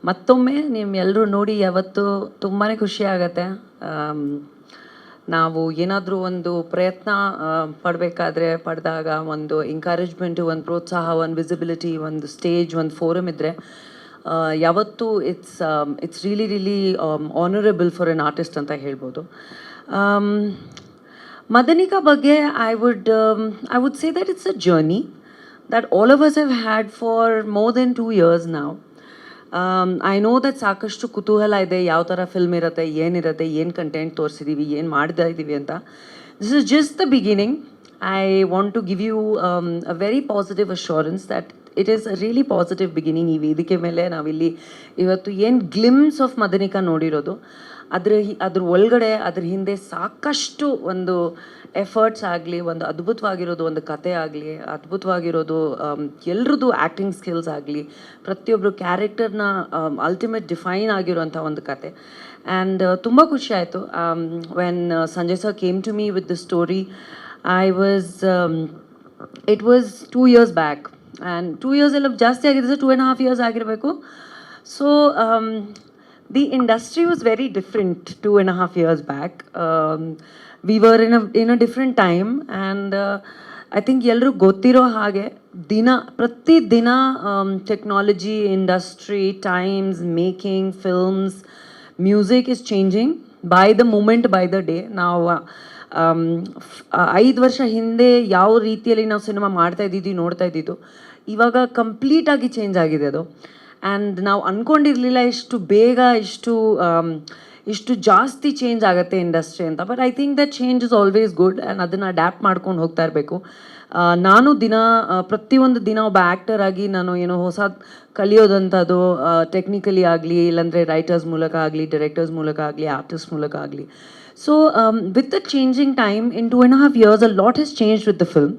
ಮತ್ತೊಮ್ಮೆ ನಿಮ್ಮೆಲ್ಲರೂ ನೋಡಿ ಯಾವತ್ತು ತುಂಬಾ ಖುಷಿ ಆಗುತ್ತೆ. ನಾವು ಏನಾದರೂ ಒಂದು ಪ್ರಯತ್ನ ಪಡಿದಾಗ ಒಂದು ಎಂಕರೇಜ್ಮೆಂಟು, ಒಂದು ಪ್ರೋತ್ಸಾಹ, ಒಂದು ವಿಸಿಬಿಲಿಟಿ, ಒಂದು ಸ್ಟೇಜ್, ಒಂದು ಫೋರಮ್ ಇದ್ದರೆ ಯಾವತ್ತೂ it's really honourable for an artist ಅಂತ ಹೇಳ್ಬೋದು. ಮದನಿಕಾ ಬಗ್ಗೆ I would say that it's a journey that all of us have had for more than 2 years now. I know that ಸಾಕಷ್ಟು ಕುತೂಹಲ ಇದೆ, ಯಾವ ಥರ ಫಿಲ್ಮ್ ಇರುತ್ತೆ, ಏನು ಕಂಟೆಂಟ್ ತೋರಿಸಿದ್ದೀವಿ, ಏನು ಮಾಡ್ತಾ ಇದ್ದೀವಿ ಅಂತ. This is just the beginning. I want to give you a very positive assurance that it is a really positive beginning. ಈ ವೇದಿಕೆ ಮೇಲೆ ನಾವಿಲ್ಲಿ ಇವತ್ತು ಏನು ಗ್ಲಿಮ್ಸ್ ಆಫ್ ಮದನಿಕಾ ನೋಡಿರೋದು, ಅದ್ರ ಒಳಗಡೆ ಅದ್ರ ಹಿಂದೆ ಸಾಕಷ್ಟು ಒಂದು ಎಫರ್ಟ್ಸ್ ಆಗಲಿ, ಒಂದು ಅದ್ಭುತವಾಗಿರೋದು ಒಂದು ಕತೆ ಆಗಲಿ, ಅದ್ಭುತವಾಗಿರೋದು ಎಲ್ರದ್ದು ಆ್ಯಕ್ಟಿಂಗ್ ಸ್ಕಿಲ್ಸ್ ಆಗಲಿ, ಪ್ರತಿಯೊಬ್ಬರು ಕ್ಯಾರೆಕ್ಟರ್ನ ಅಲ್ಟಿಮೇಟ್ ಡಿಫೈನ್ ಆಗಿರೋಂಥ ಒಂದು ಕತೆ. ಆ್ಯಂಡ್ ತುಂಬ ಖುಷಿ ಆಯಿತು when Sanjay sir came to me with the story. It was 2 years back, and 2 years ಎಲ್ಲ ಜಾಸ್ತಿ ಆಗಿದೆ ಸರ್, 2.5 years ಆಗಿರಬೇಕು. So the industry was very different 2.5 years back. We were in a different time, and I think ಎಲ್ಲರೂ ಗೊತ್ತಿರೋ ಹಾಗೆ ಪ್ರತಿ ದಿನ technology, industry, times, making films, music is changing by the moment, by the day. ನಾವು 5 ವರ್ಷ ಹಿಂದೆ ಯಾವ ರೀತಿಯಲ್ಲಿ ನಾವು ಸಿನಿಮಾ ಮಾಡ್ತಾ ಇದ್ದಿದ್ದು, ನೋಡ್ತಾ ಇದ್ದಿದ್ದು, ಇವಾಗ ಕಂಪ್ಲೀಟಾಗಿ ಚೇಂಜ್ ಆಗಿದೆ ಅದು. ಆ್ಯಂಡ್ ನಾವು ಅಂದ್ಕೊಂಡಿರಲಿಲ್ಲ ಇಷ್ಟು ಬೇಗ ಇಷ್ಟು ಜಾಸ್ತಿ ಚೇಂಜ್ ಆಗುತ್ತೆ ಇಂಡಸ್ಟ್ರಿ ಅಂತ. But I think that change is always good, and ಅದನ್ನು ಅಡ್ಯಾಪ್ಟ್ ಮಾಡ್ಕೊಂಡು ಹೋಗ್ತಾ ಇರಬೇಕು. ನಾನು ಪ್ರತಿಯೊಂದು ದಿನ ಒಬ್ಬ ಆ್ಯಕ್ಟರ್ ಆಗಿ ನಾನು ಏನೋ ಹೊಸ ಕಲಿಯೋದಂಥದ್ದು, ಟೆಕ್ನಿಕಲಿ ಆಗಲಿ, ಇಲ್ಲಾಂದರೆ ರೈಟರ್ಸ್ ಮೂಲಕ ಆಗಲಿ, ಡೈರೆಕ್ಟರ್ಸ್ ಮೂಲಕ ಆಗಲಿ, ಆರ್ಟಿಸ್ಟ್ ಮೂಲಕ ಆಗಲಿ. So with the changing time, in 2.5 years a lot has changed with the film.